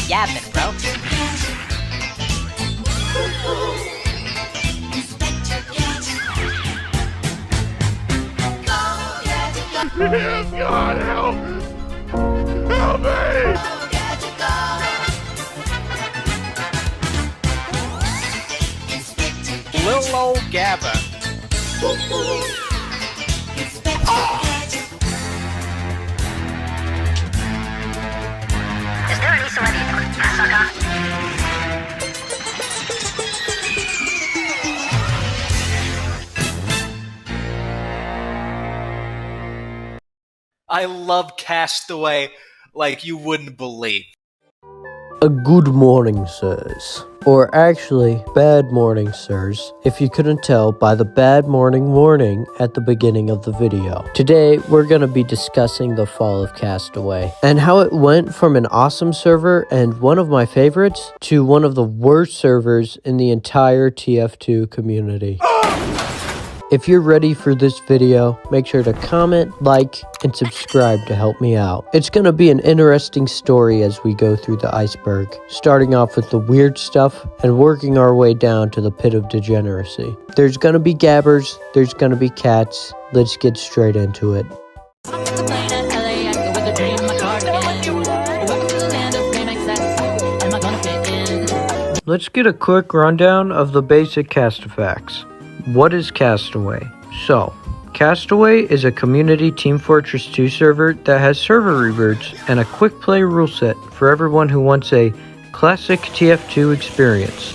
yapping, bro. God help! Help me! Little old Gabber. Is there any sort of Asaka? I love Castaway like you wouldn't believe. A good morning, sirs. Or actually, bad morning, sirs, if you couldn't tell by the bad morning warning at the beginning of the video. Today, we're going to be discussing the fall of Castaway, and how it went from an awesome server and one of my favorites to one of the worst servers in the entire TF2 community. If you're ready for this video, make sure to comment, like, and subscribe to help me out. It's going to be an interesting story as we go through the iceberg, starting off with the weird stuff and working our way down to the pit of degeneracy. There's going to be gabbers, there's going to be cats. Let's get straight into it. Let's get a quick rundown of the basic cast-facts. What is Castaway? So, Castaway is a community Team Fortress 2 server that has server reboots and a quick play rule set for everyone who wants a classic TF2 experience.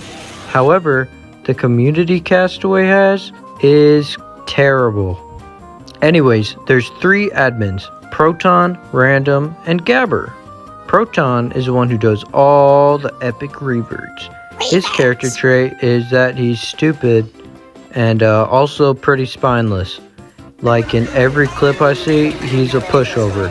However, the community Castaway has is terrible. Anyways, there's 3 admins: Proton, Random, and Gabber. Proton is the one who does all the epic reboots. His character trait is that he's stupid and also pretty spineless. Like in every clip I see, he's a pushover.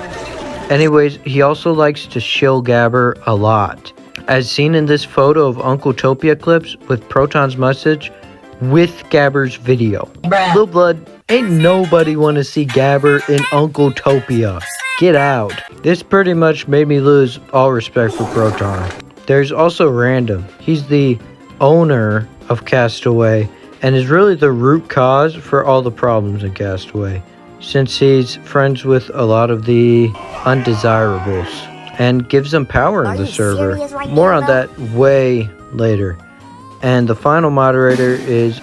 Anyways, he also likes to shill Gabber a lot, as seen in this photo of Uncle Topia clips with Proton's message with Gabber's video. Lil Blood, ain't nobody want to see Gabber in Uncle Topia. Get out. This pretty much made me lose all respect for Proton. There's also Random. He's the owner of Castaway and is really the root cause for all the problems in Castaway, since he's friends with a lot of the undesirables and gives them power in the server. More on that way later. And the final moderator is...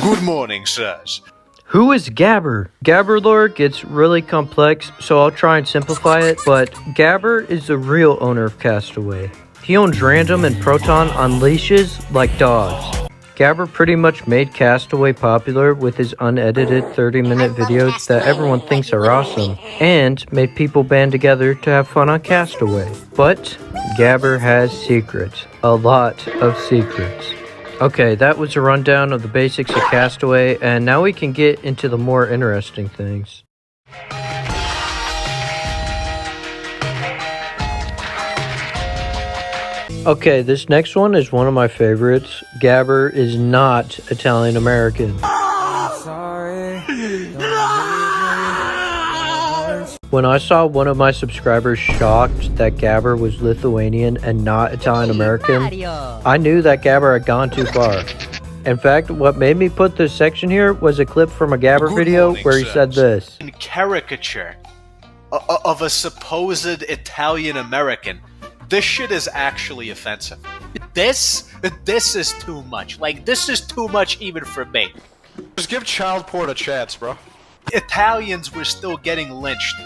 Good morning, sirs. Who is Gabber? Gabber lore gets really complex, so I'll try and simplify it, but Gabber is the real owner of Castaway. He owns Random and Proton on leashes like dogs. Gabber pretty much made Castaway popular with his unedited 30-minute videos that everyone thinks are awesome, and made people band together to have fun on Castaway. But Gabber has secrets. A lot of secrets. Okay, that was a rundown of the basics of Castaway, and now we can get into the more interesting things. Okay, this next one is one of my favorites. Gabber is not Italian American. When I saw one of my subscribers shocked that Gabber was Lithuanian and not Italian American, I knew that Gabber had gone too far. In fact, what made me put this section here was a clip from a Gabber video where he said this. Caricature of a supposed Italian American. This shit is actually offensive. This is too much. Like, this is too much even for me. Just give child porn a chance, bro. Italians were still getting lynched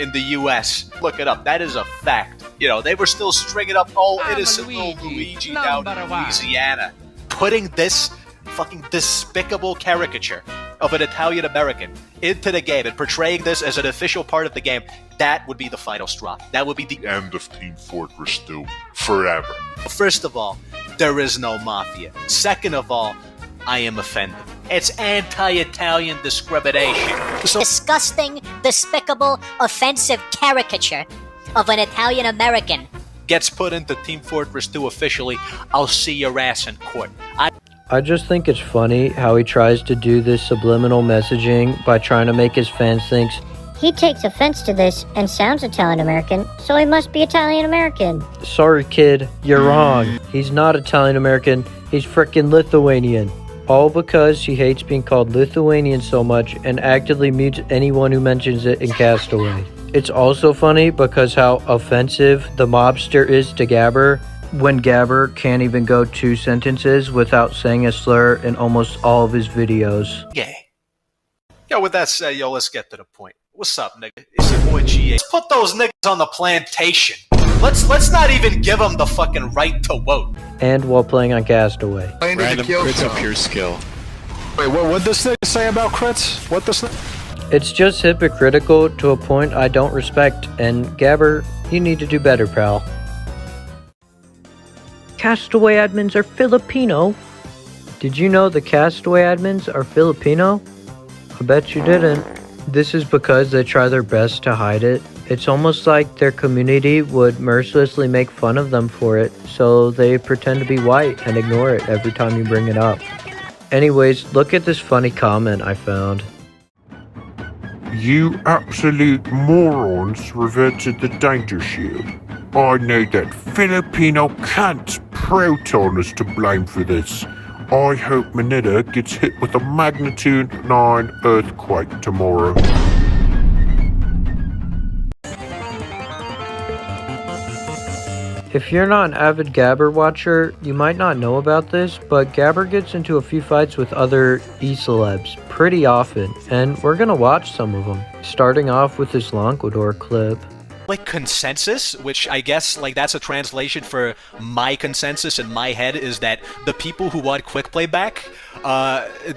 in the US. Look it up. That is a fact. You know, they were still stringing up innocent little Luigi down in Louisiana. Putting this fucking despicable caricature of an Italian American into the game and portraying this as an official part of the game, that would be the final straw. That would be the end of Team Fortress 2 forever. First of all, there is no mafia. Second of all, I am offended. It's anti-Italian discrimination. So disgusting, despicable, offensive caricature of an Italian American gets put into Team Fortress 2 officially. I'll see your ass in court. I just think it's funny how he tries to do this subliminal messaging by trying to make his fans think, He takes offense to this and sounds Italian-American, so he must be Italian-American. Sorry, kid, you're wrong. He's not Italian-American, he's frickin' Lithuanian. All because he hates being called Lithuanian so much and actively mutes anyone who mentions it in Castaway. It's also funny because how offensive the mobster is to Gabber, when Gabber can't even go 2 sentences without saying a slur in almost all of his videos. Gay. Yo, with that said, yo, let's get to the point. What's up, nigga? It's your boy GA. Let's put those niggas on the plantation. Let's not even give them the fucking right to vote. And while playing on Castaway. Random crits of pure skill. Wait, what'd this thing say about crits? What this thing? It's just hypocritical to a point I don't respect, and Gabber, you need to do better, pal. Castaway admins are Filipino. Did you know the Castaway admins are Filipino? I bet you didn't. This is because they try their best to hide it. It's almost like their community would mercilessly make fun of them for it, so they pretend to be white and ignore it every time you bring it up. Anyways, look at this funny comment I found. You absolute morons reverted the danger shield. I know that Filipino cunts Proton is to blame for this. I hope Manila gets hit with a magnitude 9 earthquake tomorrow. If you're not an avid Gabber watcher, you might not know about this, but Gabber gets into a few fights with other e-celebs pretty often, and we're gonna watch some of them, starting off with this Lanquador clip. Like consensus, which I guess like that's a translation for my consensus in my head, is that the people who want quick playback,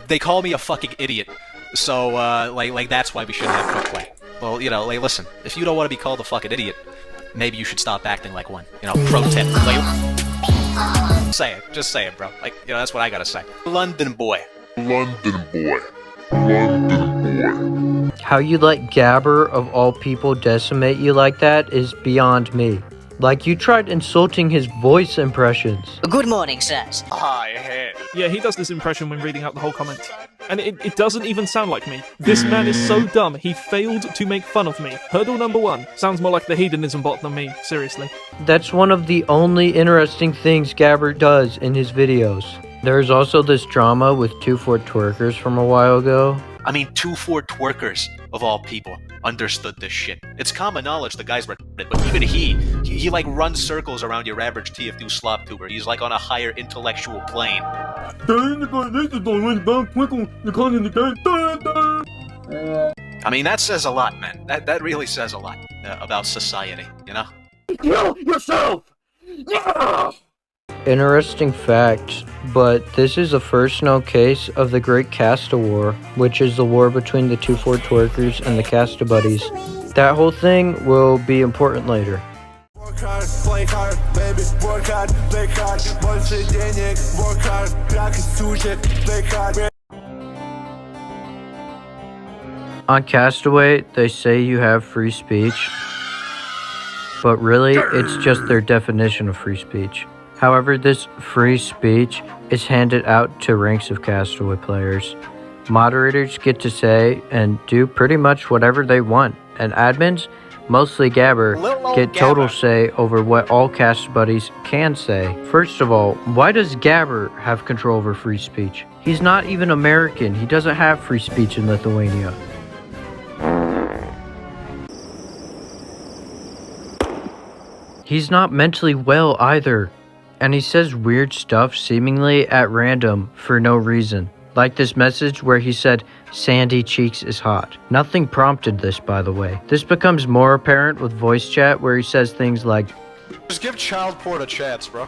they call me a fucking idiot. So like that's why we shouldn't have quick play. Well, you know, like listen, if you don't want to be called a fucking idiot, maybe you should stop acting like one. You know, pro tip. Like, say it, just say it, bro. Like, you know, that's what I gotta say. London boy. London boy. London boy. How you let Gabber of all people decimate you like that is beyond me. Like you tried insulting his voice impressions. Good morning, sirs. Hi, hey. Yeah, he does this impression when reading out the whole comment. And it doesn't even sound like me. This man is so dumb, he failed to make fun of me. Hurdle number 1. Sounds more like the hedonism bot than me, seriously. That's one of the only interesting things Gabber does in his videos. There's also this drama with 2-4 twerkers from a while ago. I mean, 2-4 twerkers, of all people, understood this shit. It's common knowledge the guys were it, but even he like runs circles around your average TF2 slop tuber. He's like on a higher intellectual plane. I mean, that says a lot, man. That really says a lot about society, you know? Kill yourself! Interesting fact, but this is the first known case of the Great Casta War, which is the war between the 2-4 twerkers and the Casta buddies. That whole thing will be important later. Work hard, play hard, baby, work hard, play hard, больше денег, work hard, как сучек, play hard. On Castaway, they say you have free speech, but really, it's just their definition of free speech. However, this free speech is handed out to ranks of Castaway players. Moderators get to say and do pretty much whatever they want, and admins, mostly Gabber, get total say over what all cast buddies can say. First of all, why does Gabber have control over free speech? He's not even American. He doesn't have free speech in Lithuania. He's not mentally well either. And he says weird stuff seemingly at random for no reason. Like this message where he said, "Sandy Cheeks is hot." Nothing prompted this, by the way. This becomes more apparent with voice chat where he says things like, Just give child porn a chance, bro.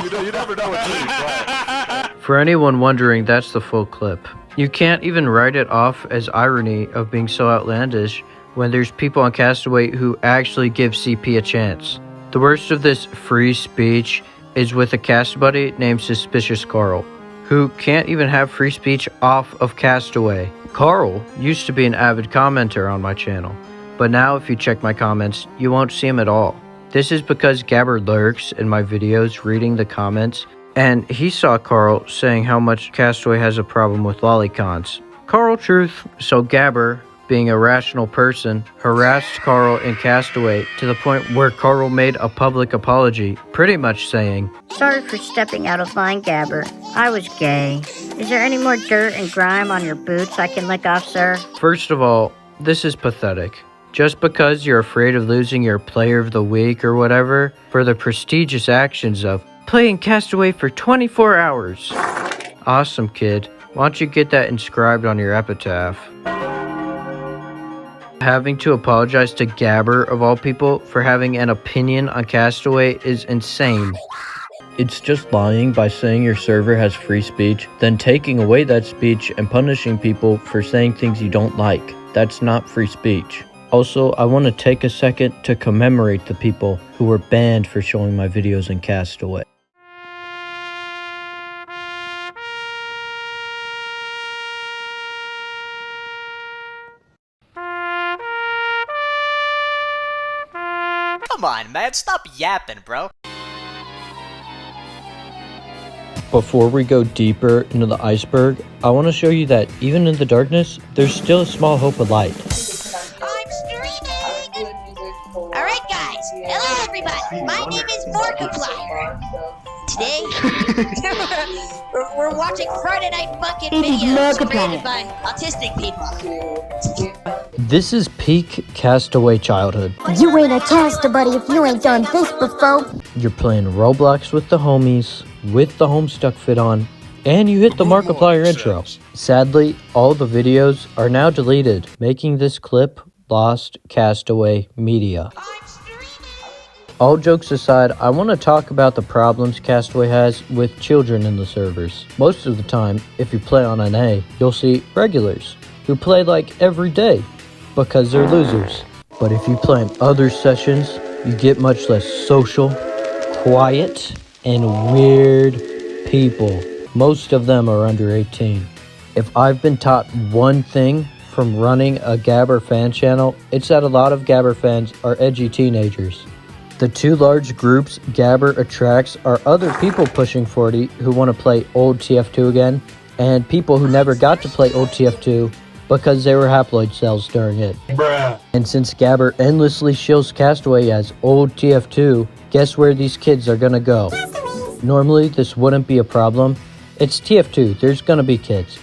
you never know what's really right. For anyone wondering, that's the full clip. You can't even write it off as irony of being so outlandish when there's people on Castaway who actually give CP a chance. The worst of this free speech is with a cast buddy named Suspicious Carl, who can't even have free speech off of Castaway. Carl used to be an avid commenter on my channel, but now if you check my comments, you won't see him at all. This is because Gabber lurks in my videos reading the comments, and he saw Carl saying how much Castaway has a problem with lolicons. Carl truth, so Gabber, being a rational person, harassed Carl in Castaway to the point where Carl made a public apology, pretty much saying, Sorry for stepping out of line, Gabber. I was gay. Is there any more dirt and grime on your boots I can lick off, sir? First of all, this is pathetic. Just because you're afraid of losing your Player of the Week or whatever for the prestigious actions of playing Castaway for 24 hours. Awesome, kid. Why don't you get that inscribed on your epitaph? Having to apologize to Gabber, of all people, for having an opinion on Castaway is insane. It's just lying by saying your server has free speech, then taking away that speech and punishing people for saying things you don't like. That's not free speech. Also, I want to take a second to commemorate the people who were banned for showing my videos in Castaway. Come on, man, stop yapping, bro. Before we go deeper into the iceberg, I want to show you that even in the darkness, there's still a small hope of light. I'm streaming! Alright guys, hello everybody, my name is Markiplier. Today, we're watching Friday Night fucking videos created by autistic people. This is peak Castaway childhood. You ain't a caster, buddy, if you ain't done this before. You're playing Roblox with the homies, with the Homestuck fit on, and you hit the Markiplier intro. Sadly, all the videos are now deleted, making this clip lost Castaway media. All jokes aside, I want to talk about the problems Castaway has with children in the servers. Most of the time, if you play on NA, you'll see regulars who play like every day because they're losers. But if you play in other sessions, you get much less social, quiet, and weird people. Most of them are under 18. If I've been taught one thing from running a Gabber fan channel, it's that a lot of Gabber fans are edgy teenagers. The two large groups Gabber attracts are other people pushing 40 who want to play old TF2 again, and people who never got to play old TF2 because they were haploid cells during it. Bruh. And since Gabber endlessly shills Castaway as old TF2, guess where these kids are gonna go? Normally, this wouldn't be a problem. It's TF2, there's gonna be kids.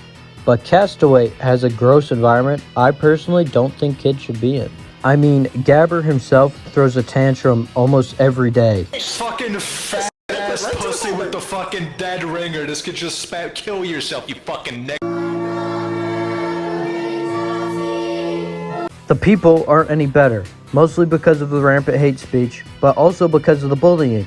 But Castaway has a gross environment I personally don't think kids should be in. I mean, Gabber himself throws a tantrum almost every day. Fucking fat ass pussy with the fucking dead ringer. This could just kill yourself, you fucking nigga. The people aren't any better, mostly because of the rampant hate speech, but also because of the bullying.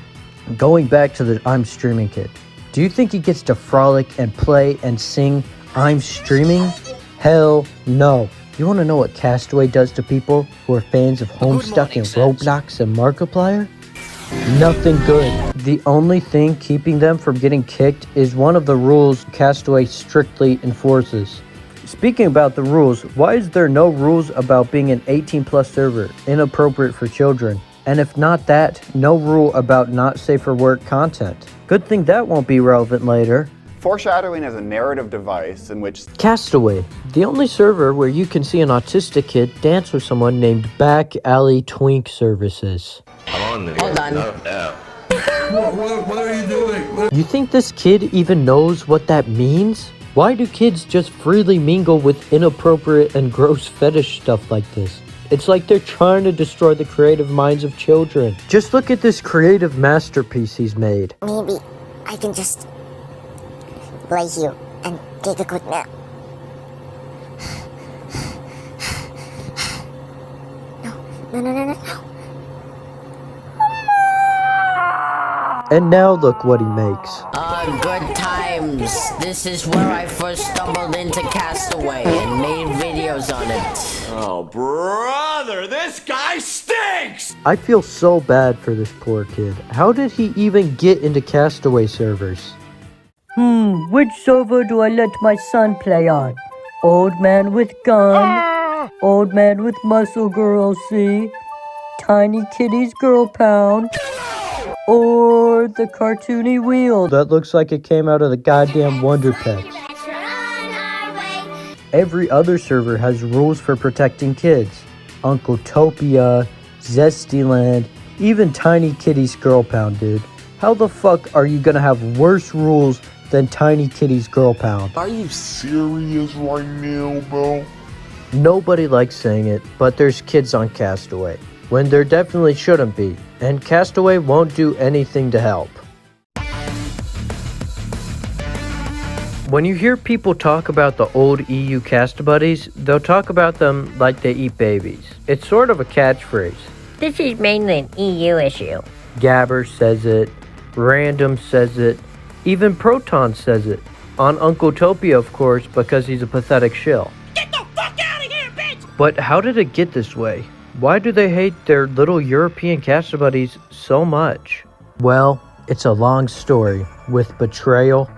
Going back to the I'm streaming kid, do you think he gets to frolic and play and sing I'm streaming? Hell no. You want to know what Castaway does to people who are fans of Homestuck and Roblox and Markiplier? Nothing good. The only thing keeping them from getting kicked is one of the rules Castaway strictly enforces. Speaking about the rules, why is there no rules about being an 18+ server, inappropriate for children? And if not that, no rule about not safe for work content. Good thing that won't be relevant later. Foreshadowing is a narrative device in which Castaway, the only server where you can see an autistic kid dance with someone named Back Alley Twink Services. Hold on. No. What are you doing? You think this kid even knows what that means? Why do kids just freely mingle with inappropriate and gross fetish stuff like this? It's like they're trying to destroy the creative minds of children. Just look at this creative masterpiece he's made. Maybe I can just lay here and take a good nap. No. And now look what he makes. Good times. This is where I first stumbled into Castaway and made videos on it. Oh, brother, this guy stinks! I feel so bad for this poor kid. How did he even get into Castaway servers? Which server do I let my son play on? Old man with gun, old man with muscle girl, see? Tiny kitties girl pound, or the cartoony wheel that looks like it came out of the goddamn Wonder Pets. every other server has rules for protecting kids. Uncletopia, Zestyland, even Tiny Kitty's Girl Pound, dude. How the fuck are you gonna have worse rules than Tiny Kitty's Girl Pound? Are you serious right now, bro? Nobody likes saying it, but there's kids on Castaway, when there definitely shouldn't be, and Castaway won't do anything to help. When you hear people talk about the old EU Cast Buddies, they'll talk about them like they eat babies. It's sort of a catchphrase. This is mainly an EU issue. Gabber says it, Random says it, even Proton says it. On Uncletopia, of course, because he's a pathetic shill. Get the fuck out of here, bitch! But how did it get this way? Why do they hate their little European Cast Buddies so much? Well, it's a long story with betrayal,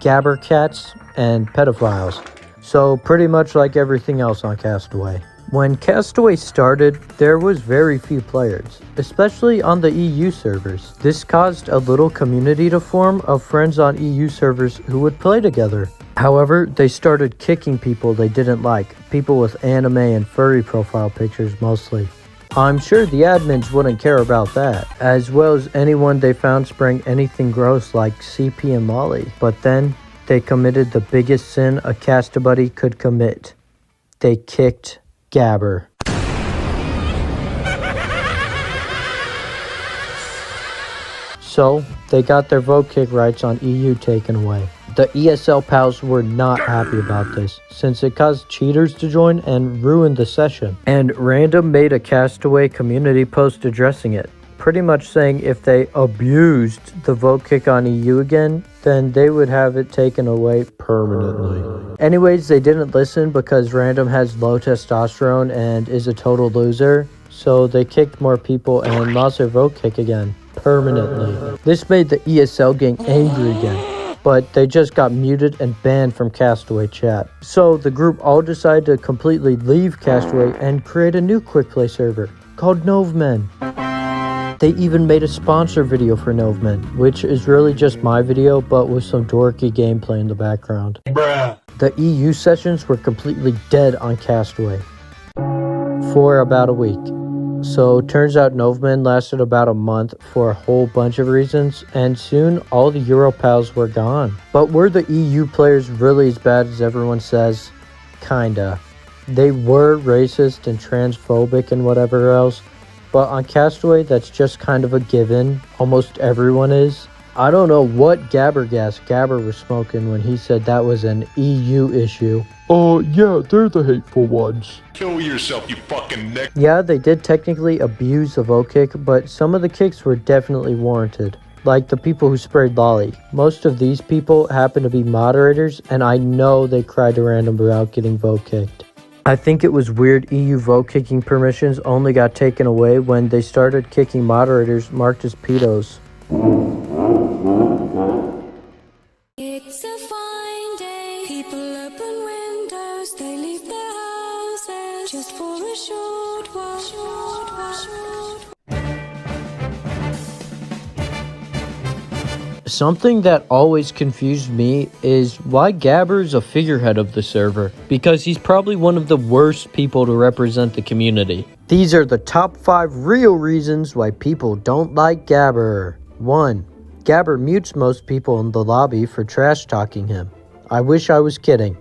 Gabber cats, and pedophiles. So pretty much like everything else on Castaway. When Castaway started, there was very few players, especially on the EU servers. This caused a little community to form of friends on EU servers who would play together. However, they started kicking people they didn't like, people with anime and furry profile pictures mostly. I'm sure the admins wouldn't care about that, as well as anyone they found spraying anything gross like CP and Molly. But then, they committed the biggest sin a Cast-a-buddy could commit. They kicked Gabber. So, they got their vote kick rights on EU taken away. The ESL pals were not happy about this, since it caused cheaters to join and ruined the session. And Random made a Castaway community post addressing it, pretty much saying if they abused the vote kick on EU again, then they would have it taken away permanently. Anyways, they didn't listen because Random has low testosterone and is a total loser, so they kicked more people and lost their vote kick again, permanently. This made the ESL gang angry again, but they just got muted and banned from Castaway chat. So the group all decided to completely leave Castaway and create a new quick play server called Novemen. They even made a sponsor video for Novemen, which is really just my video but with some dorky gameplay in the background. Bruh. The EU sessions were completely dead on Castaway for about a week. So turns out Novemen lasted about a month for a whole bunch of reasons, and soon all the Euro pals were gone. But were the EU players really as bad as everyone says? Kinda. They were racist and transphobic and whatever else, but on Castaway that's just kind of a given. Almost everyone is. I don't know what Gabber gas Gabber was smoking when he said that was an EU issue. Yeah, they're the hateful ones. Kill yourself, you fucking neck. Yeah, they did technically abuse the vote kick, but some of the kicks were definitely warranted. Like the people who sprayed Lolly. Most of these people happen to be moderators, and I know they cried to Random about getting vote kicked. I think it was weird EU vote kicking permissions only got taken away when they started kicking moderators marked as pedos. It's a fine day. People open windows, they leave their houses just for a short while. Something that always confused me is why Gabber is a figurehead of the server, because he's probably one of the worst people to represent the community. These are the top 5 real reasons why people don't like Gabber. 1. Gabber mutes most people in the lobby for trash talking him. I wish I was kidding.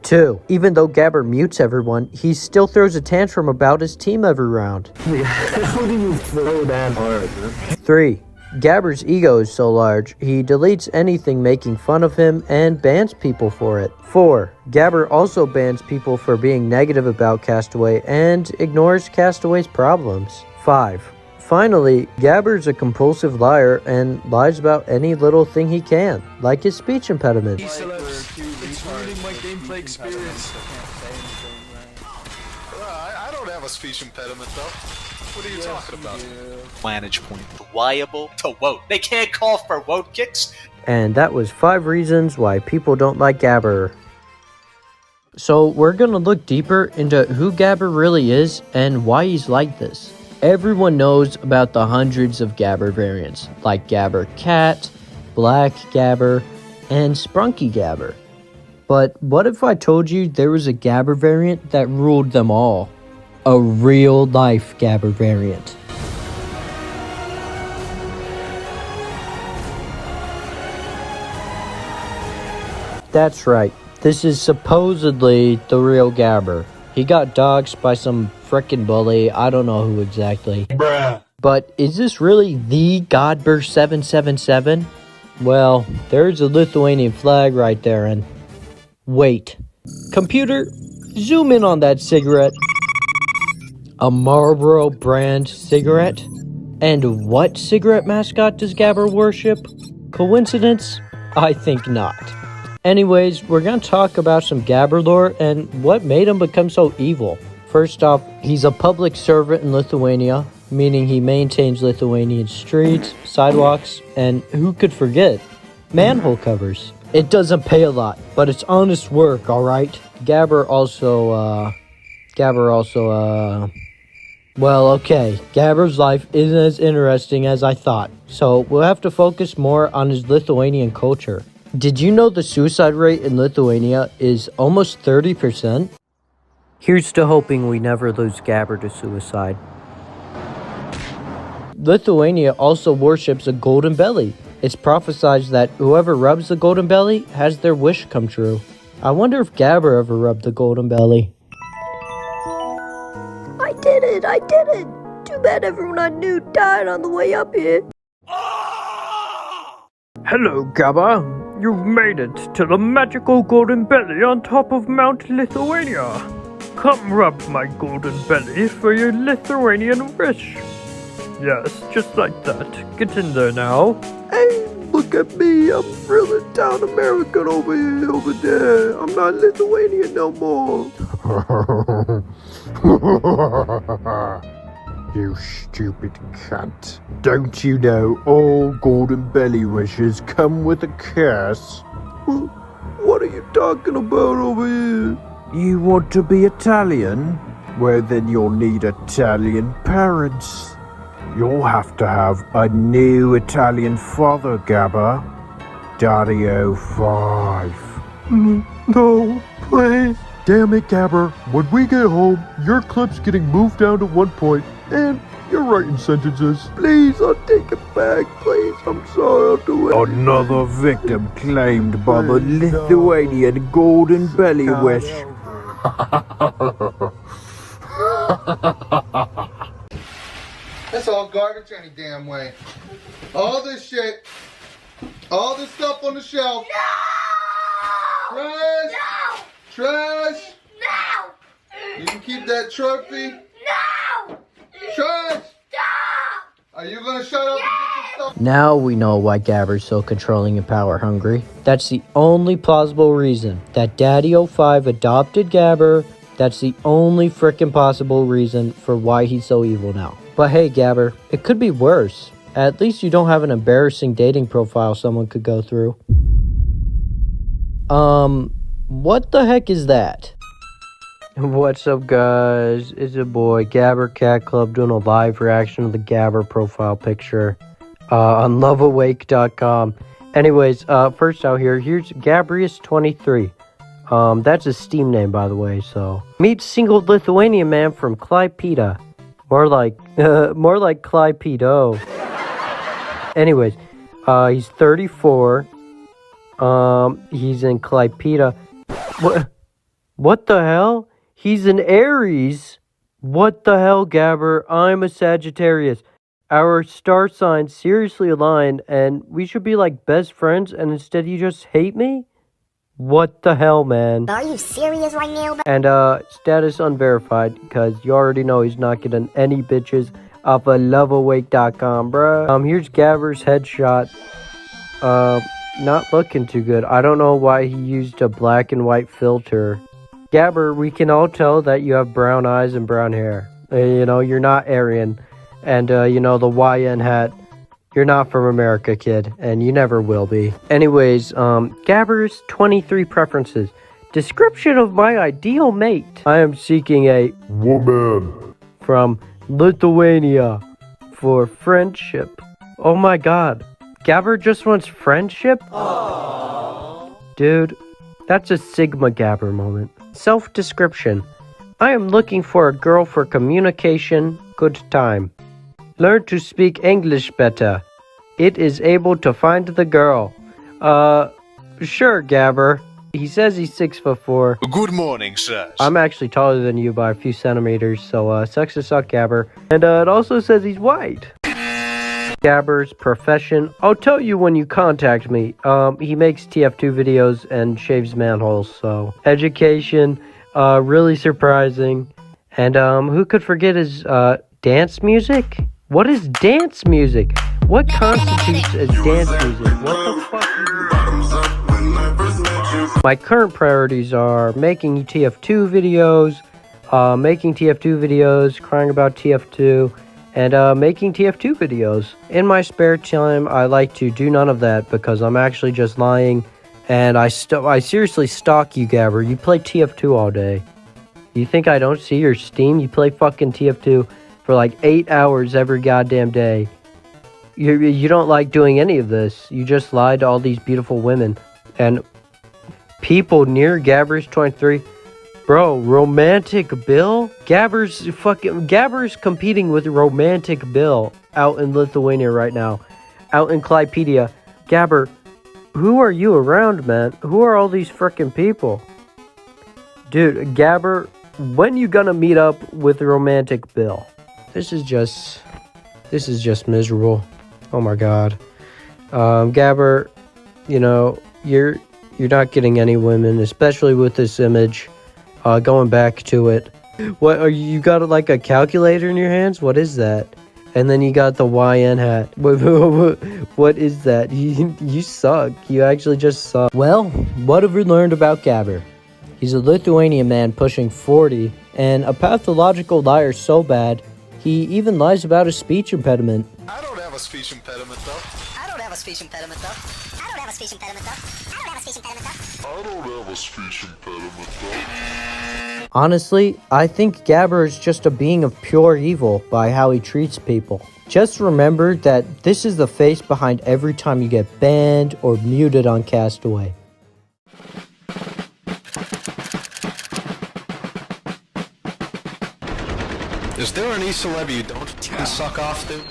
2. Even though Gabber mutes everyone, he still throws a tantrum about his team every round. How do you throw that hard, man? 3. Gabber's ego is so large, he deletes anything making fun of him and bans people for it. 4. Gabber also bans people for being negative about Castaway and ignores Castaway's problems. 5. Finally, Gabber's a compulsive liar and lies about any little thing he can, like his speech impediment. It's ruining my gameplay experience. I don't have a speech impediment though. What are you talking about? Vantage point. Liable to vote. They can't call for vote kicks. And that was 5 reasons why people don't like Gabber. So we're gonna look deeper into who Gabber really is and why he's like this. Everyone knows about the hundreds of Gabber variants, like Gabber Cat, Black Gabber, and Sprunky Gabber. But what if I told you there was a Gabber variant that ruled them all? A real-life Gabber variant. That's right. This is supposedly the real Gabber. He got doxxed by some frickin' bully. I don't know who exactly. Bruh. But is this really the Gabber 777? Well, there's a Lithuanian flag right there, and... Wait. Computer, zoom in on that cigarette. A Marlboro brand cigarette? And what cigarette mascot does Gabber worship? Coincidence? I think not. Anyways, we're gonna talk about some Gabber lore and what made him become so evil. First off, he's a public servant in Lithuania, meaning he maintains Lithuanian streets, sidewalks, and who could forget? Manhole covers. It doesn't pay a lot, but it's honest work, alright? Gabber also, well, okay, Gabber's life isn't as interesting as I thought, so we'll have to focus more on his Lithuanian culture. Did you know the suicide rate in Lithuania is almost 30%? Here's to hoping we never lose Gabber to suicide. Lithuania also worships a golden belly. It's prophesied that whoever rubs the golden belly has their wish come true. I wonder if Gabber ever rubbed the golden belly. I did it! Too bad everyone I knew died on the way up here. Hello, Gabber. You've made it to the magical golden belly on top of Mount Lithuania. Come rub my golden belly for your Lithuanian wish. Yes, just like that. Get in there now. Hey, look at me. I'm really down American over here, over there. I'm not Lithuanian no more. You stupid cunt. Don't you know all golden belly wishes come with a curse? What are you talking about over here? You want to be Italian? Well, then you'll need Italian parents. You'll have to have a new Italian father, Gabber. Daddy-O-5. No, please. Damn it, Gabber. When we get home, your clip's getting moved down to 1 point, and you're writing sentences. Please, I'll take it back. Please, I'm sorry, I'll do it. Another victim claimed by the Lithuanian golden belly wish. That's all garbage any damn way. All this shit, all this stuff on the shelf. No! Trash! No! Trash! No! You can keep that trophy. No! Trash! Stop! Are you gonna shut up and get this stuff? Now we know why Gabber's so controlling and power hungry. That's the only plausible reason that Daddy-O-5 adopted Gabber. That's the only frickin' possible reason for why he's so evil now. But hey, Gabber, it could be worse. At least you don't have an embarrassing dating profile someone could go through. What the heck is that? What's up, guys? It's your boy, Gabber Cat Club, doing a live reaction of the Gabber profile picture on loveawake.com. Anyways, first out here's Gabrius23. That's his Steam name, by the way, so. Meet single Lithuanian man from Klaipėda. More like Klaipėda. Anyways, he's 34. He's in Klaipėda. What the hell? He's an Aries. What the hell, Gabber? I'm a Sagittarius. Our star signs seriously aligned, and we should be like best friends, and instead you just hate me? What the hell, man? Are you serious right now? And, status unverified, because you already know he's not getting any bitches off of loveawake.com, bruh. Here's Gabber's headshot. Not looking too good. I don't know why he used a black and white filter. Gabber, we can all tell that you have brown eyes and brown hair. You know, you're not Aryan. And, you know, the YN hat. You're not from America, kid, and you never will be. Anyways, Gabber's 23 preferences. Description of my ideal mate. I am seeking a woman from Lithuania for friendship. Oh my god. Gabber just wants friendship? Aww. Dude, That's a Sigma Gabber moment. Self-description. I am looking for a girl for communication, good time. Learn to speak English better. It is able to find the girl. Sure, Gabber. He says he's 6'4". Good morning, sirs. I'm actually taller than you by a few centimeters, so sucks to suck, Gabber. And it also says he's white. Gabber's profession. I'll tell you when you contact me. He makes TF2 videos and shaves manholes, so. Education, really surprising. And who could forget his dance music? What is dance music? What constitutes as dance music? What the fuck? My current priorities are making TF2 videos, crying about TF2, and making TF2 videos. In my spare time, I like to do none of that because I'm actually just lying, and I seriously stalk you, Gabber. You play TF2 all day. You think I don't see your Steam? You play fucking TF2 for like 8 hours every goddamn day. You don't like doing any of this. You just lie to all these beautiful women. And people near Gabber's 23. Bro, Romantic Bill? Gabber's competing with Romantic Bill out in Lithuania right now. Out in Klaipėda. Gabber, who are you around, man? Who are all these frickin' people? Dude, Gabber, when you gonna meet up with Romantic Bill? This is just miserable. Oh my god. Gabber, you know, you're not getting any women, especially with this image. Going back to it. What are you got like a calculator in your hands? What is that? And then you got the YN hat. What is that? You suck. You actually just suck. Well, what have we learned about Gabber? He's a Lithuanian man pushing 40 and a pathological liar so bad he even lies about his speech impediment. I don't have a speech impediment though. I don't have a speech impediment though. I don't have a speech impediment though. I don't have a speech impediment though. I don't have a speech impediment though. Honestly, I think Gabber is just a being of pure evil by how he treats people. Just remember that this is the face behind every time you get banned or muted on Castaway. Is there any celeb you don't suck off to?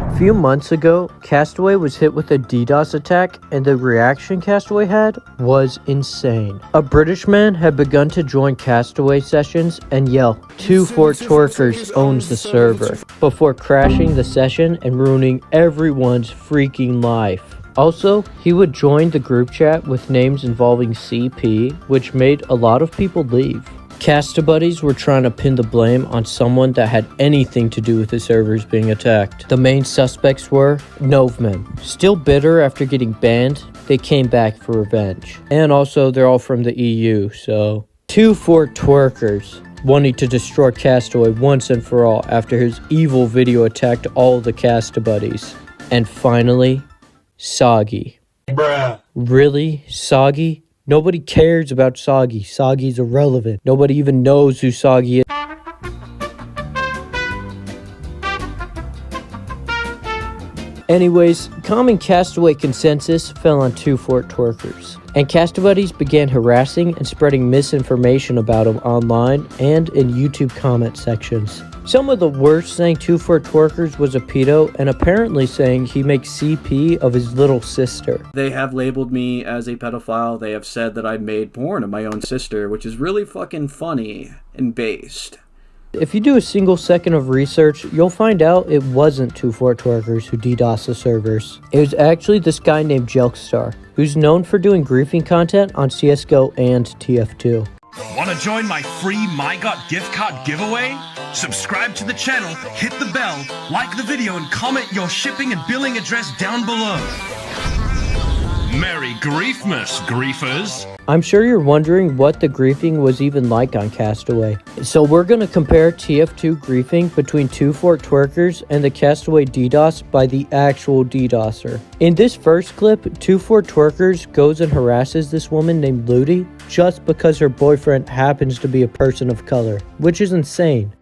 A few months ago, Castaway was hit with a DDoS attack, and the reaction Castaway had was insane. A British man had begun to join Castaway sessions and yell, "2-4-Twerkers owns the server," before crashing the session and ruining everyone's freaking life. Also, he would join the group chat with names involving CP, which made a lot of people leave. Castabuddies were trying to pin the blame on someone that had anything to do with the servers being attacked. The main suspects were Novemen. Still bitter after getting banned, they came back for revenge. And also, they're all from the EU, so... 2-4-Twerkers, wanting to destroy Castaway once and for all after his evil video attacked all the Castabuddies. And finally, Soggy. Bruh. Really? Soggy? Nobody cares about Soggy. Soggy's irrelevant. Nobody even knows who Soggy is. Anyways, common Castaway consensus fell on 2-4-Twerkers. And Castabuddies began harassing and spreading misinformation about him online and in YouTube comment sections. Some of the worst saying 2-4-Twerkers was a pedo, and apparently saying he makes CP of his little sister. They have labeled me as a pedophile. They have said that I made porn of my own sister, which is really fucking funny and based. If you do a single second of research, you'll find out it wasn't 2-4-Twerkers who DDoS the servers. It was actually this guy named Jelkstar, who's known for doing griefing content on CSGO and TF2. Want to join my free MyGot gift card giveaway? Subscribe to the channel, hit the bell, like the video, and comment your shipping and billing address down below. Merry Griefmas, griefers! I'm sure you're wondering what the griefing was even like on Castaway. So we're going to compare TF2 griefing between 2-4-Twerkers and the Castaway DDoS by the actual DDoSer. In this first clip, 2-4-Twerkers goes and harasses this woman named Ludi just because her boyfriend happens to be a person of color, which is insane.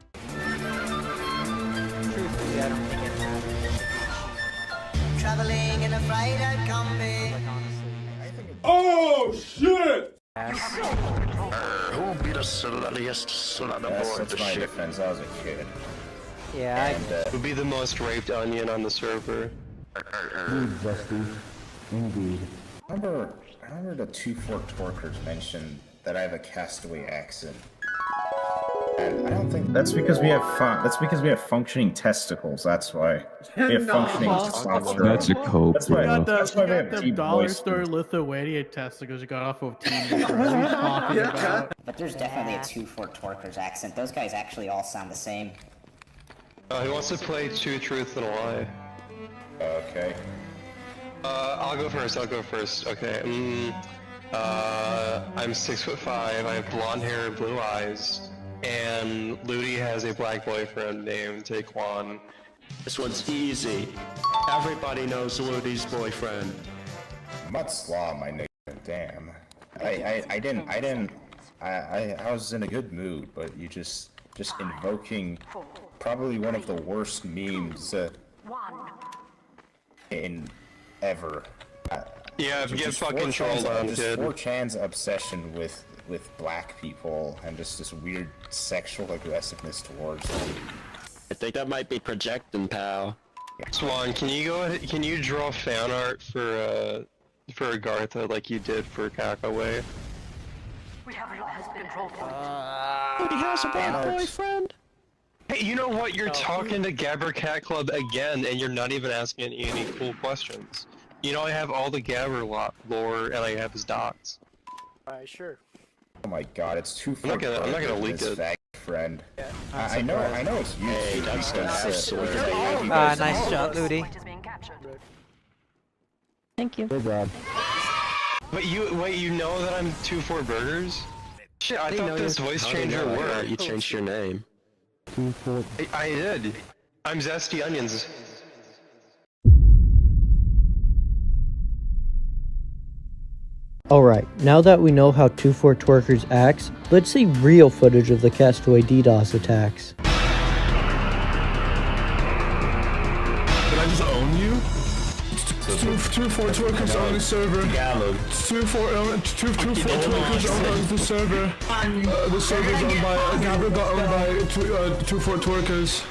also not on board That's the my shit. defense. I was a kid. Yeah, And, Would be the most raped onion on the server. Indeed. I remember the 2-4 Torkers mentioned that I have a Castaway accent. And I don't think That's because we have functioning testicles. That's why we have functioning testosterone. That's a cope, That's why. bro. That's why we have the deep dollar voice. store Lithuania testicles you got off of Team. What are you talking about? But there's definitely a 2-4 Torkers accent. Those guys actually all sound the same. He wants to play Two Truths and a Lie. Okay. I'll go first. Okay. I'm 6'5", I have blonde hair and blue eyes, and Ludi has a black boyfriend named Taekwon. This one's easy. Everybody knows Ludi's boyfriend. Mudslaw, my nigga. Damn. I was in a good mood, but you just invoking probably one of the worst memes in ever. Yeah, get fucking trolled on, kid. 4chan's obsession with black people and just this weird sexual aggressiveness towards them. I think that might be projecting, pal. Swan, can you go ahead? Can you draw fan art for Agartha like you did for Castaway? Ludi has a black boyfriend. Hey, you know what? You're talking to Gabber Cat Club again, and you're not even asking any cool questions. You know, I have all the Gabber lore, and I have his docs. Alright, sure. Oh my god, it's too I'm not gonna leak it. Fag friend. I know it's you. Hey, that's Nice job, Ludi. Thank you. Good job. Wait, you know that I'm 2-4 Burgers? Shit, I thought this voice changer worked. You changed your name. I did. I'm Zesty Onions. Alright, now that we know how 2-4 Twerkers acts, let's see real footage of the Castaway DDoS attacks. Did I just own you? 2-4 Twerkers on the server. 2-4 Twerkers on the server. The server's owned by Gabber got owned by 2-4 Twerkers.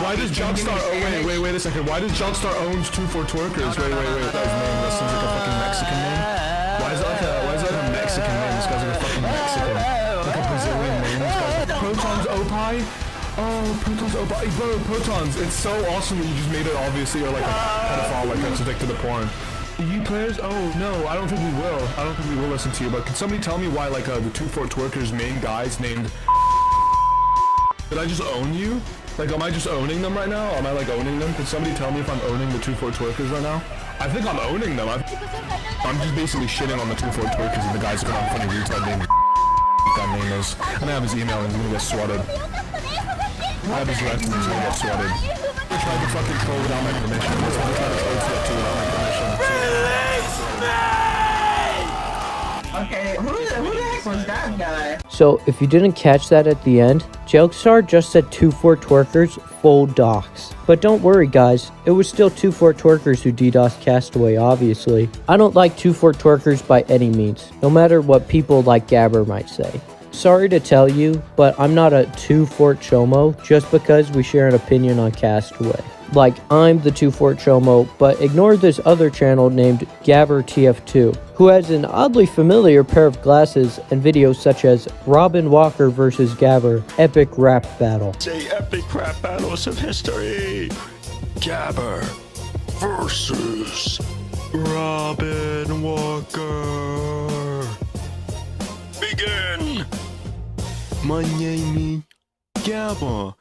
Why does Jumpstar? Oh wait a second. Why does Jumpstar owns 2-4 Twerkers? Wait. That seems like a fucking Mexican name. Why is that like a Mexican name? This guy's like a fucking Mexican. Like a Brazilian name. This guy's like Protons Opie. Oh, Protons Opie. Bro, Protons. It's so awesome that you just made it obviously you're like a pedophile, like that's addicted to porn. You players? Oh no, I don't think we will. I don't think we will listen to you. But can somebody tell me why like the 2-4 Twerkers main guys named? Did I just own you? Like, am I just owning them right now? Am I like owning them? Can somebody tell me if I'm owning the 2-4 Twerkers right now? I think I'm owning them. I'm just basically shitting on the 2-4 Twerkers and the guys who got funny retard name. That name is. And I have his email and he's gonna get swatted. I have his rent and he's gonna get swatted. I tried to fucking troll without my permission. That's what I tried to troll to get to without my permission. Release me! Okay, who the heck was that guy? So, if you didn't catch that at the end, Jelkstar just said 2-4 Twerkers full docs. But don't worry guys, it was still 2-4 Twerkers who DDoSed Castaway, obviously. I don't like 2-4 Twerkers by any means, no matter what people like Gabber might say. Sorry to tell you, but I'm not a 2-4 Chomo just because we share an opinion on Castaway. Like, I'm the 2-4 Chomo, but ignore this other channel named Gabber TF2, who has an oddly familiar pair of glasses and videos such as Robin Walker vs. Gabber Epic Rap Battle. Say epic rap battles of history. Gabber versus Robin Walker. Begin. My name is Gabber.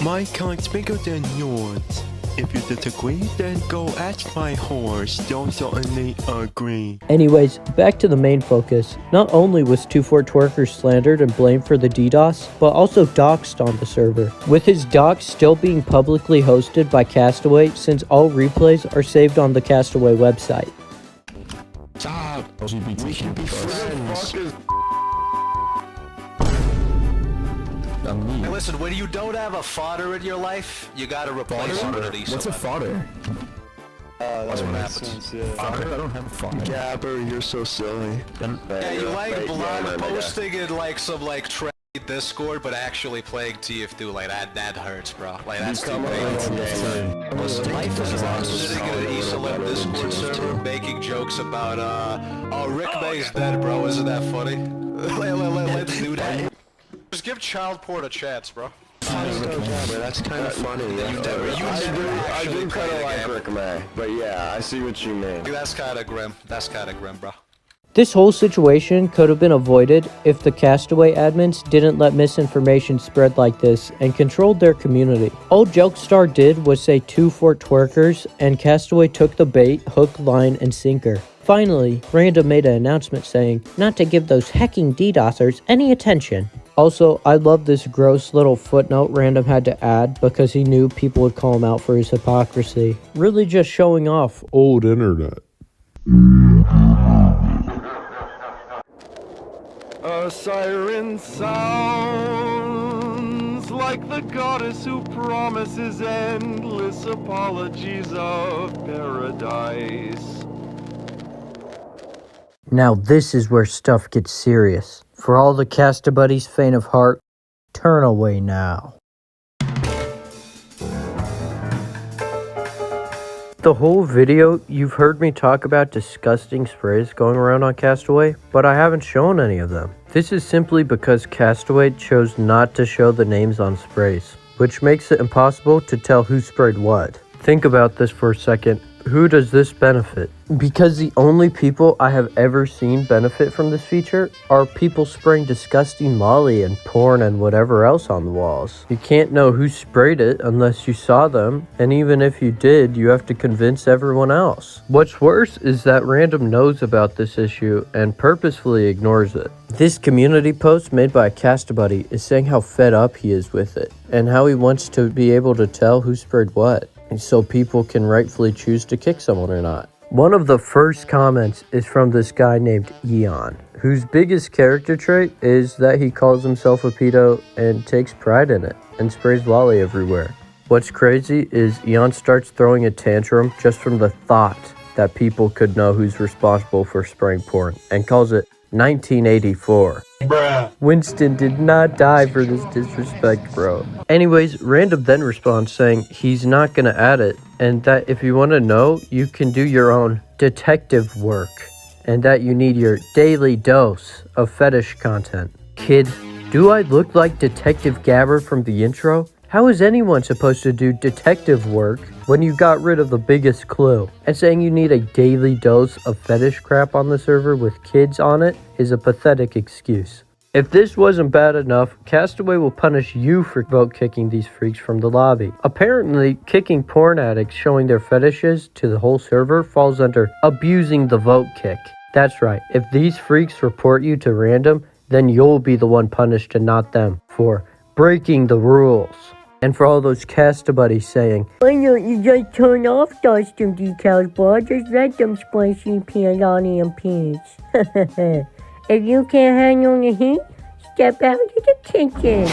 My cock's bigger than yours. If you disagree, then go ask my horse. They'll certainly agree. Anyways, back to the main focus. Not only was 2-4 Twerkers slandered and blamed for the DDoS, but also doxxed on the server, with his docs still being publicly hosted by Castaway since all replays are saved on the Castaway website. Stop! We can be friends. Hey, listen, when you don't have a fodder in your life, you gotta replace it with at least What's a fodder? That's what happens. Fodder? I don't have a fodder. Gabber, you're so silly. Yeah, you like blog posting in like some like trendy Discord, but actually playing TF2, like that hurts, bro. Like that's too big. Listen, life is I'm sitting in an E-Celeb Discord server making jokes about, oh, Rick May's dead, bro. Isn't that funny? Let's do that. Just give child porn a chance, bro. That's kind of funny. I do kind of like Rick May, but yeah, I see what you mean. That's kind of grim. That's kind of grim, bro. This whole situation could have been avoided if the Castaway admins didn't let misinformation spread like this and controlled their community. All Jokestar did was say 2 Fort Twerkers, and Castaway took the bait, hook, line, and sinker. Finally, Random made an announcement saying not to give those hecking DDoSers any attention. Also, I love this gross little footnote Random had to add because he knew people would call him out for his hypocrisy. Really just showing off old internet. A siren sounds like the goddess who promises endless apologies of paradise. Now this is where stuff gets serious. For all the Castabuddies faint of heart, turn away now. The whole video, you've heard me talk about disgusting sprays going around on Castaway, but I haven't shown any of them. This is simply because Castaway chose not to show the names on sprays, which makes it impossible to tell who sprayed what. Think about this for a second. Who does this benefit? Because the only people I have ever seen benefit from this feature are people spraying disgusting molly and porn and whatever else on the walls. You can't know who sprayed it unless you saw them, and even if you did, you have to convince everyone else. What's worse is that Random knows about this issue and purposefully ignores it. This community post made by a Castabuddy is saying how fed up he is with it, and how he wants to be able to tell who sprayed what, so people can rightfully choose to kick someone or not. One of the first comments is from this guy named Eon, whose biggest character trait is that he calls himself a pedo and takes pride in it, and sprays lolly everywhere. What's crazy is Eon starts throwing a tantrum just from the thought that people could know who's responsible for spraying porn, and calls it 1984. Bruh. Winston did not die for this disrespect, bro. Anyways, Random then responds saying he's not gonna add it, and that if you want to know, you can do your own detective work, and that you need your daily dose of fetish content. Kid, do I look like Detective Gabber from the intro? How is anyone supposed to do detective work when you got rid of the biggest clue? And saying you need a daily dose of fetish crap on the server with kids on it is a pathetic excuse. If this wasn't bad enough, Castaway will punish you for vote kicking these freaks from the lobby. Apparently, kicking porn addicts showing their fetishes to the whole server falls under abusing the vote kick. That's right, if these freaks report you to Random, then you'll be the one punished and not them for breaking the rules. And for all those Castabuddies saying, why don't you just turn off those decals, bro? Just let them spray CP on them pants. If you can't handle the heat, step out to the kitchen.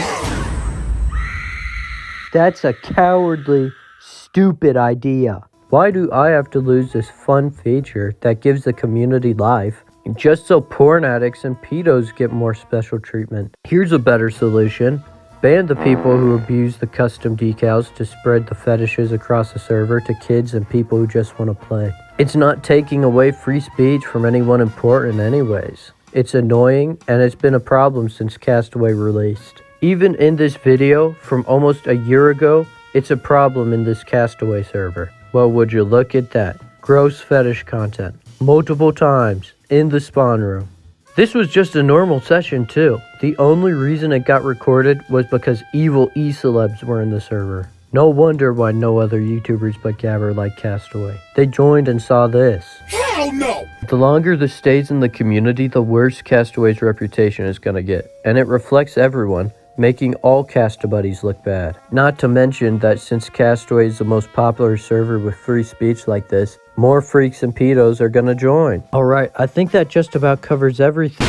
That's a cowardly, stupid idea. Why do I have to lose this fun feature that gives the community life just so porn addicts and pedos get more special treatment? Here's a better solution. Ban the people who abuse the custom decals to spread the fetishes across the server to kids and people who just want to play. It's not taking away free speech from anyone important anyways. It's annoying, and it's been a problem since Castaway released. Even in this video from almost a year ago, it's a problem in this Castaway server. Well, would you look at that? Gross fetish content. Multiple times in the spawn room. This was just a normal session too. The only reason it got recorded was because evil E-Celebs were in the server. No wonder why no other YouTubers but Gabber liked Castaway. They joined and saw this. Hell no! The longer this stays in the community, the worse Castaway's reputation is gonna get. And it reflects everyone, making all Castabuddies look bad. Not to mention that since Castaway is the most popular server with free speech like this, more freaks and pedos are gonna join. Alright, I think that just about covers everything.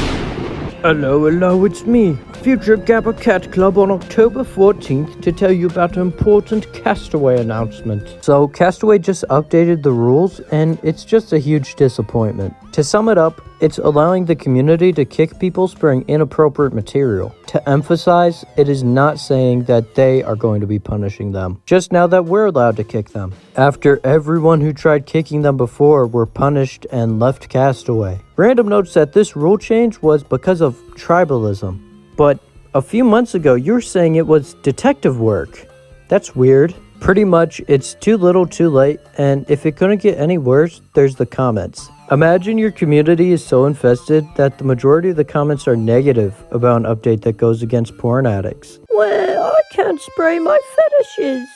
Hello, it's me, Future Gabber Cat Club on October 14th to tell you about an important Castaway announcement. So Castaway just updated the rules and it's just a huge disappointment. To sum it up, it's allowing the community to kick people spraying inappropriate material. To emphasize, it is not saying that they are going to be punishing them, just now that we're allowed to kick them. After everyone who tried kicking them before were punished and left Castaway. Random notes that this rule change was because of tribalism. But a few months ago, you were saying it was detective work. That's weird. Pretty much, it's too little too late, and if it couldn't get any worse, there's the comments. Imagine your community is so infested that the majority of the comments are negative about an update that goes against porn addicts. Well, I can't spray my fetishes.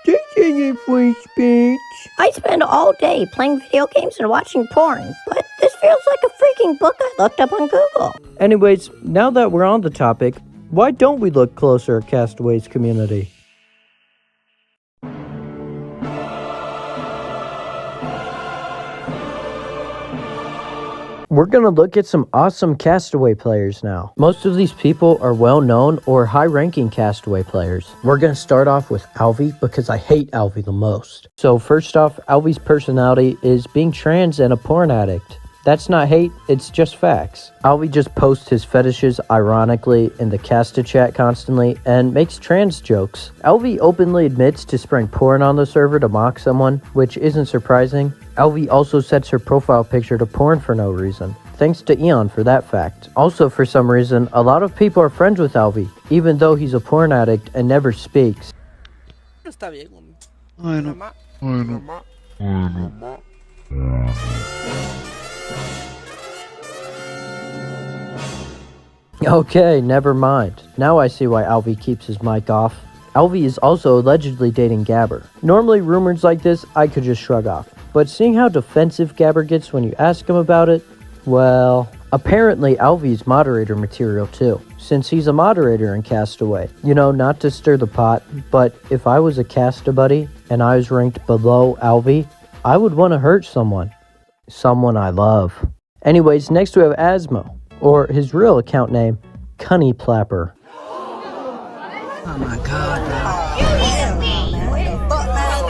This isn't free speech. I spend all day playing video games and watching porn, but this feels like a freaking book I looked up on Google. Anyways, now that we're on the topic, why don't we look closer at Castaway's community? We're gonna look at some awesome Castaway players now. Most of these people are well-known or high-ranking Castaway players. We're gonna start off with Alvy because I hate Alvy the most. So first off, Alvy's personality is being trans and a porn addict. That's not hate, it's just facts. Alvy just posts his fetishes ironically in the Casta chat constantly and makes trans jokes. Alvy openly admits to spraying porn on the server to mock someone, which isn't surprising. Alvy also sets her profile picture to porn for no reason. Thanks to Eon for that fact. Also, for some reason, a lot of people are friends with Alvy, even though he's a porn addict and never speaks. Está bien. Okay, never mind. Now I see why Alvy keeps his mic off. Alvy is also allegedly dating Gabber. Normally rumors like this I could just shrug off, but seeing how defensive Gabber gets when you ask him about it, well, apparently Alvy is moderator material too, since he's a moderator in Castaway. You know, not to stir the pot, but if I was a Casta buddy and I was ranked below Alvy, I would want to hurt someone. Someone I love. Anyways, next we have Asmo, or his real account name, Cunny Plapper. Oh my god.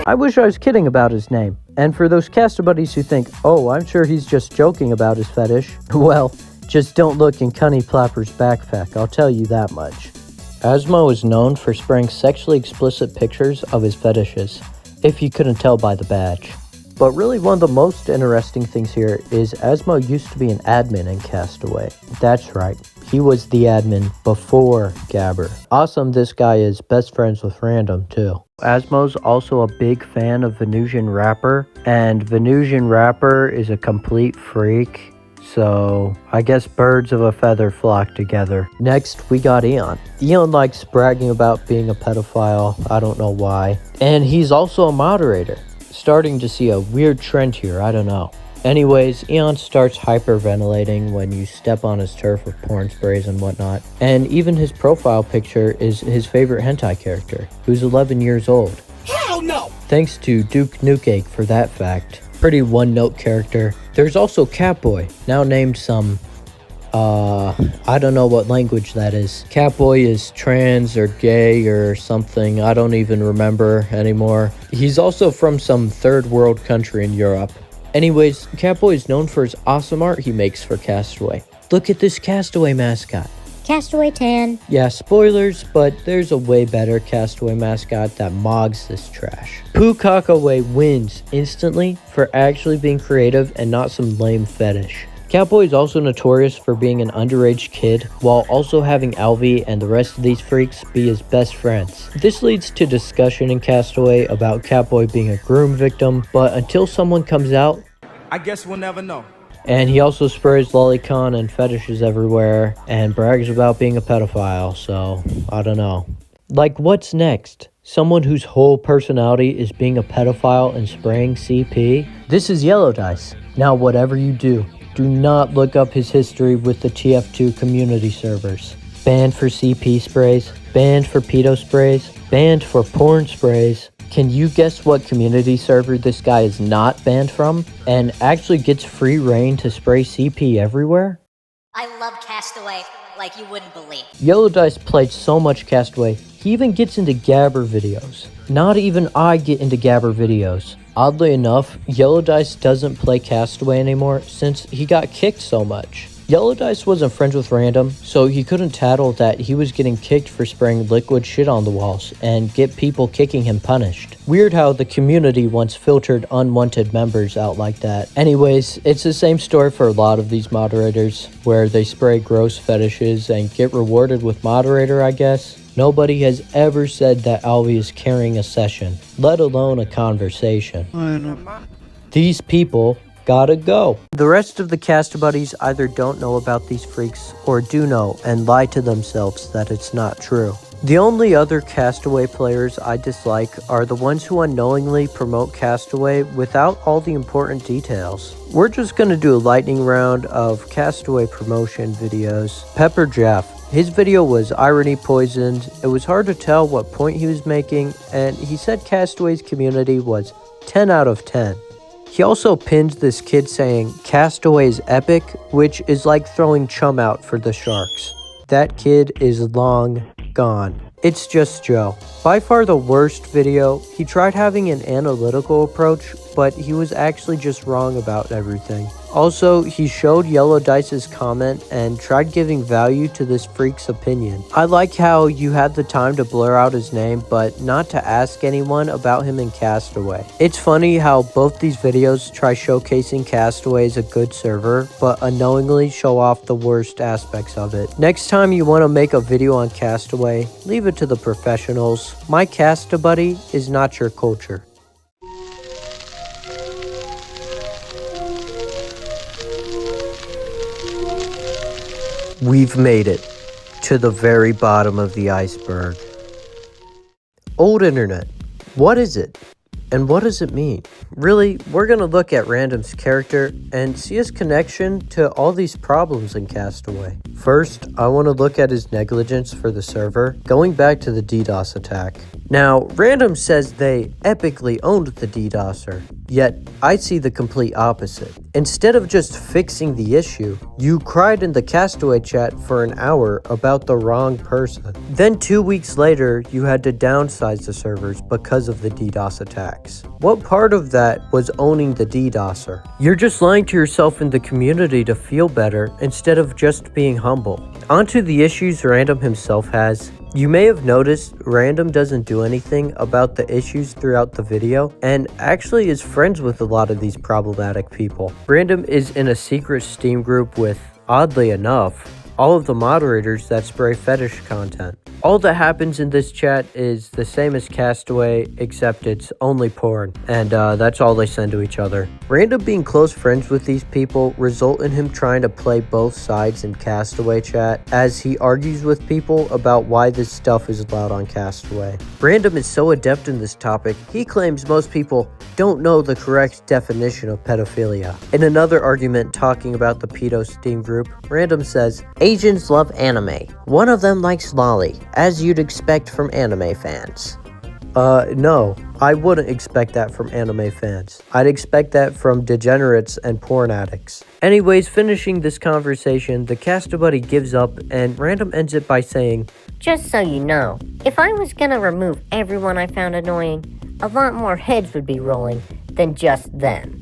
I wish I was kidding about his name. And for those Casta buddies who think, oh, I'm sure he's just joking about his fetish, well, just don't look in Cunny Plapper's backpack, I'll tell you that much. Asmo is known for spraying sexually explicit pictures of his fetishes, if you couldn't tell by the badge. But really one of the most interesting things here is Asmo used to be an admin in Castaway. That's right, he was the admin before Gabber. Awesome, this guy is best friends with Random too. Asmo's also a big fan of Venusian Rapper, and Venusian Rapper is a complete freak. So, I guess birds of a feather flock together. Next, we got Eon. Eon likes bragging about being a pedophile, I don't know why. And he's also a moderator. Starting to see a weird trend here, I don't know. Anyways, Eon starts hyperventilating when you step on his turf with porn sprays and whatnot. And even his profile picture is his favorite hentai character, who's 11 years old. Hell no! Thanks to Duke Nukeegg for that fact. Pretty one-note character. There's also Catboy, now named some, I don't know what language that is. Catboy is trans or gay or something, I don't even remember anymore. He's also from some third world country in Europe. Anyways, Catboy is known for his awesome art he makes for Castaway. Look at this Castaway mascot. Castaway tan. Yeah, spoilers, but there's a way better Castaway mascot that mogs this trash. Poo Cockaway wins instantly for actually being creative and not some lame fetish. Catboy is also notorious for being an underage kid, while also having Alvy and the rest of these freaks be his best friends. This leads to discussion in Castaway about Catboy being a groom victim, but until someone comes out, I guess we'll never know. And he also sprays lolicon and fetishes everywhere, and brags about being a pedophile, so I don't know. Like, what's next? Someone whose whole personality is being a pedophile and spraying CP? This is Yellow Dice. Now whatever you do not look up his history with the TF2 community servers. Banned for CP sprays, banned for pedo sprays, banned for porn sprays. Can you guess what community server this guy is not banned from? And actually gets free reign to spray CP everywhere? I love Castaway. like you wouldn't believe. Yellow Dice played so much Castaway, he even gets into Gabber videos. Not even I get into Gabber videos. Oddly enough, Yellow Dice doesn't play Castaway anymore since he got kicked so much. Yellow Dice wasn't friends with Random, so he couldn't tattle that he was getting kicked for spraying liquid shit on the walls and get people kicking him punished. Weird how the community once filtered unwanted members out like that. Anyways, it's the same story for a lot of these moderators, where they spray gross fetishes and get rewarded with moderator, I guess. Nobody has ever said that Alvy is carrying a session, let alone a conversation. These people gotta go. The rest of the Casta Buddies either don't know about these freaks or do know and lie to themselves that it's not true. The only other Castaway players I dislike are the ones who unknowingly promote Castaway without all the important details. We're just gonna do a lightning round of Castaway promotion videos. Pepper Jeff. His video was irony poisoned. It was hard to tell what point he was making, and he said Castaway's community was 10 out of 10. He also pinned this kid saying Castaway is epic, which is like throwing chum out for the sharks. That kid is long gone. It's just Joe. By far the worst video. He tried having an analytical approach, but he was actually just wrong about everything. Also, he showed Yellow Dice's comment and tried giving value to this freak's opinion. I like how you had the time to blur out his name, but not to ask anyone about him in Castaway. It's funny how both these videos try showcasing Castaway as a good server, but unknowingly show off the worst aspects of it. Next time you want to make a video on Castaway, leave it to the professionals. My Casta Buddy is not your culture. We've made it to the very bottom of the iceberg. Old internet. What is it? And what does it mean? Really, we're going to look at Random's character and see his connection to all these problems in Castaway. First, I want to look at his negligence for the server, going back to the DDoS attack. Now, Random says they epically owned the DDoSer, yet I see the complete opposite. Instead of just fixing the issue, you cried in the Castaway chat for an hour about the wrong person. Then 2 weeks later, you had to downsize the servers because of the DDoS attacks. What part of that was owning the DDoSer? You're just lying to yourself in the community to feel better instead of just being humble. Onto the issues Random himself has. You may have noticed Random doesn't do anything about the issues throughout the video and actually is friends with a lot of these problematic people. Random is in a secret Steam group with, oddly enough, all of the moderators that spray fetish content. All that happens in this chat is the same as Castaway, except it's only porn, and that's all they send to each other. Random being close friends with these people result in him trying to play both sides in Castaway chat, as he argues with people about why this stuff is allowed on Castaway. Random is so adept in this topic, he claims most people don't know the correct definition of pedophilia. In another argument talking about the pedo Steam group, Random says, Asians love anime. One of them likes lolly, as you'd expect from anime fans. No, I wouldn't expect that from anime fans. I'd expect that from degenerates and porn addicts. Anyways, finishing this conversation, the Casta Buddy gives up and Random ends it by saying, Just so you know, if I was gonna remove everyone I found annoying, a lot more heads would be rolling than just them.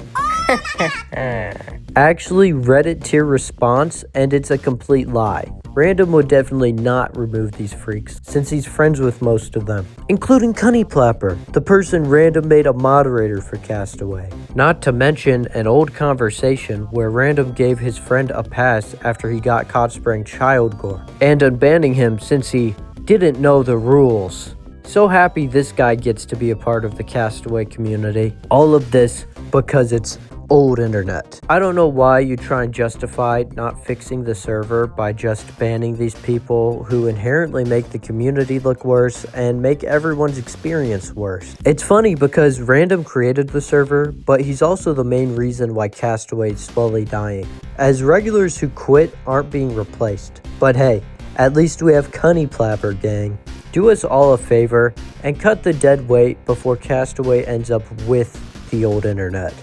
Actually, Reddit tier response, and it's a complete lie. Random would definitely not remove these freaks, since he's friends with most of them, including Cunny Plapper, the person Random made a moderator for Castaway. Not to mention an old conversation where Random gave his friend a pass after he got caught spraying child gore, and unbanning him since he didn't know the rules. So happy this guy gets to be a part of the Castaway community. All of this because it's old internet. I don't know why you try and justify not fixing the server by just banning these people who inherently make the community look worse and make everyone's experience worse. It's funny because Random created the server, but he's also the main reason why Castaway is slowly dying, as regulars who quit aren't being replaced. But hey, at least we have Cunny Plapper, gang. Do us all a favor and cut the dead weight before Castaway ends up with the old internet.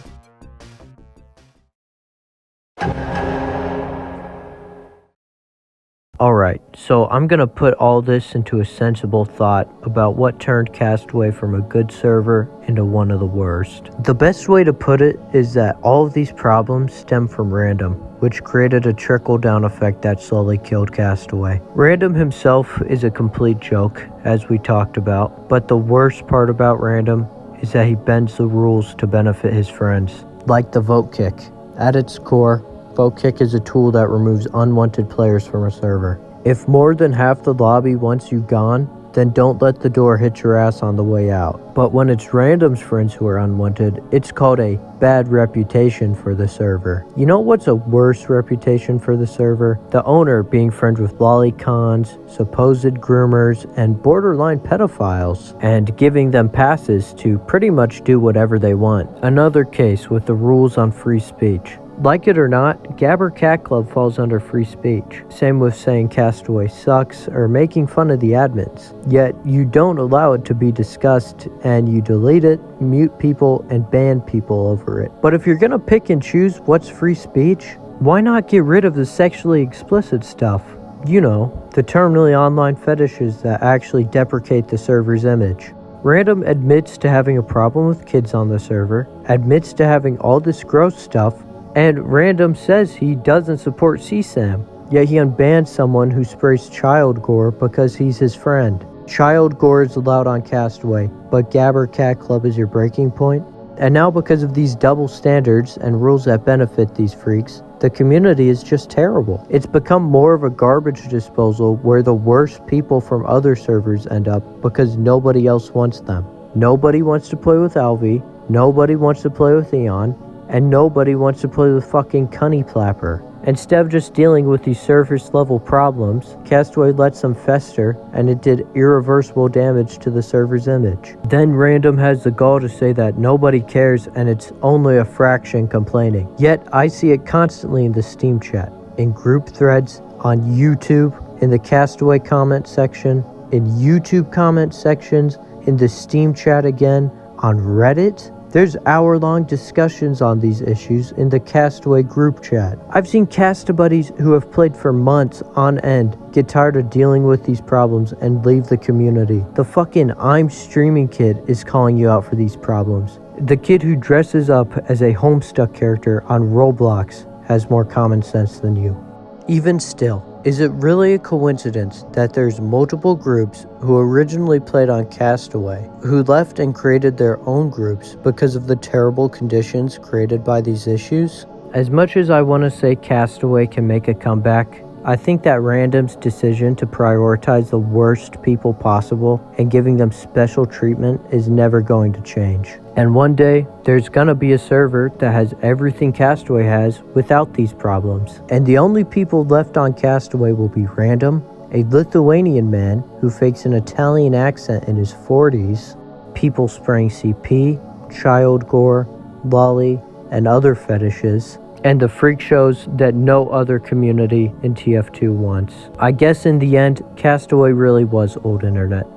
Alright, so I'm gonna put all this into a sensible thought about what turned Castaway from a good server into one of the worst. The best way to put it is that all of these problems stem from Random, which created a trickle-down effect that slowly killed Castaway. Random himself is a complete joke, as we talked about, but the worst part about Random is that he bends the rules to benefit his friends, like the vote kick. At its core, vote kick is a tool that removes unwanted players from a server. If more than half the lobby wants you gone, then don't let the door hit your ass on the way out. But when it's Random's friends who are unwanted, it's called a bad reputation for the server. You know what's a worse reputation for the server? The owner being friends with lolicons, supposed groomers, and borderline pedophiles, and giving them passes to pretty much do whatever they want. Another case with the rules on free speech. Like it or not, Gabber Cat Club falls under free speech. Same with saying Castaway sucks or making fun of the admins. Yet you don't allow it to be discussed and you delete it, mute people, and ban people over it. But if you're gonna pick and choose what's free speech, why not get rid of the sexually explicit stuff? You know, the terminally online fetishes that actually deprecate the server's image. Random admits to having a problem with kids on the server, admits to having all this gross stuff, and Random says he doesn't support CSAM, yet he unbans someone who sprays child gore because he's his friend. Child gore is allowed on Castaway, but Gabber Cat Club is your breaking point? And now because of these double standards and rules that benefit these freaks, the community is just terrible. It's become more of a garbage disposal where the worst people from other servers end up because nobody else wants them. Nobody wants to play with Alvi, nobody wants to play with Eon, and nobody wants to play with fucking Cunny Plapper. Instead of just dealing with these surface level problems, Castaway lets them fester, and it did irreversible damage to the server's image. Then Random has the gall to say that nobody cares and it's only a fraction complaining. Yet I see it constantly in the Steam chat, in group threads, on YouTube, in the Castaway comment section, in YouTube comment sections, in the Steam chat again, on Reddit. There's hour-long discussions on these issues in the Castaway group chat. I've seen Castabuddies who have played for months on end get tired of dealing with these problems and leave the community. The fucking I'm streaming kid is calling you out for these problems. The kid who dresses up as a Homestuck character on Roblox has more common sense than you. Even still, is it really a coincidence that there's multiple groups who originally played on Castaway who left and created their own groups because of the terrible conditions created by these issues? As much as I want to say Castaway can make a comeback, I think that Random's decision to prioritize the worst people possible and giving them special treatment is never going to change. And one day, there's gonna be a server that has everything Castaway has without these problems. And the only people left on Castaway will be Random, a Lithuanian man who fakes an Italian accent in his 40s, people spraying CP, child gore, lolly, and other fetishes, and the freak shows that no other community in TF2 wants. I guess in the end, Castaway really was old internet.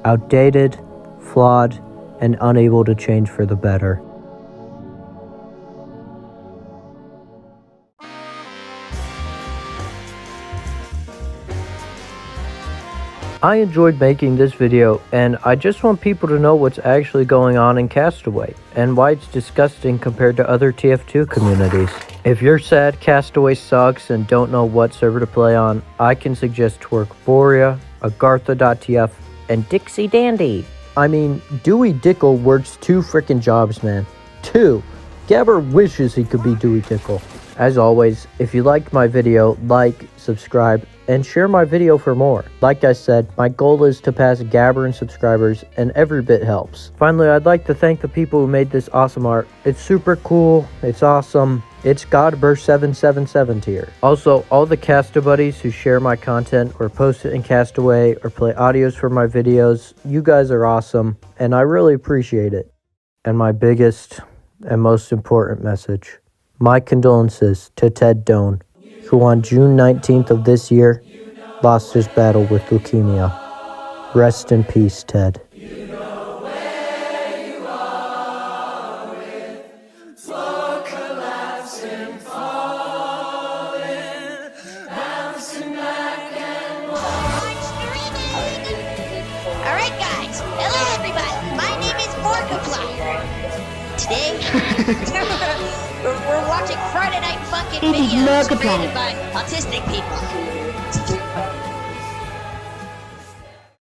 Outdated, flawed, and unable to change for the better. I enjoyed making this video, and I just want people to know what's actually going on in Castaway, and why it's disgusting compared to other TF2 communities. If you're sad Castaway sucks and don't know what server to play on, I can suggest Twerkboria, Agartha.tf, and Dixie Dandy. I mean, Dewey Dickle works 2 frickin' jobs, man. 2. Gabber wishes he could be Dewey Dickle. As always, if you liked my video, like, subscribe, and share my video for more. Like I said, my goal is to pass Gabber in subscribers, and every bit helps. Finally, I'd like to thank the people who made this awesome art. It's super cool, it's awesome, it's Godber777 tier. Also, all the Castabuddies who share my content or post it in Castaway or play audios for my videos, you guys are awesome, and I really appreciate it. And my biggest and most important message, my condolences to Ted Doan, who on June 19th of this year lost his battle with leukemia. Rest in peace, Ted. Collapsing, falling, bouncing back and We're watching Friday night fucking It is videos multiplying. created by autistic people.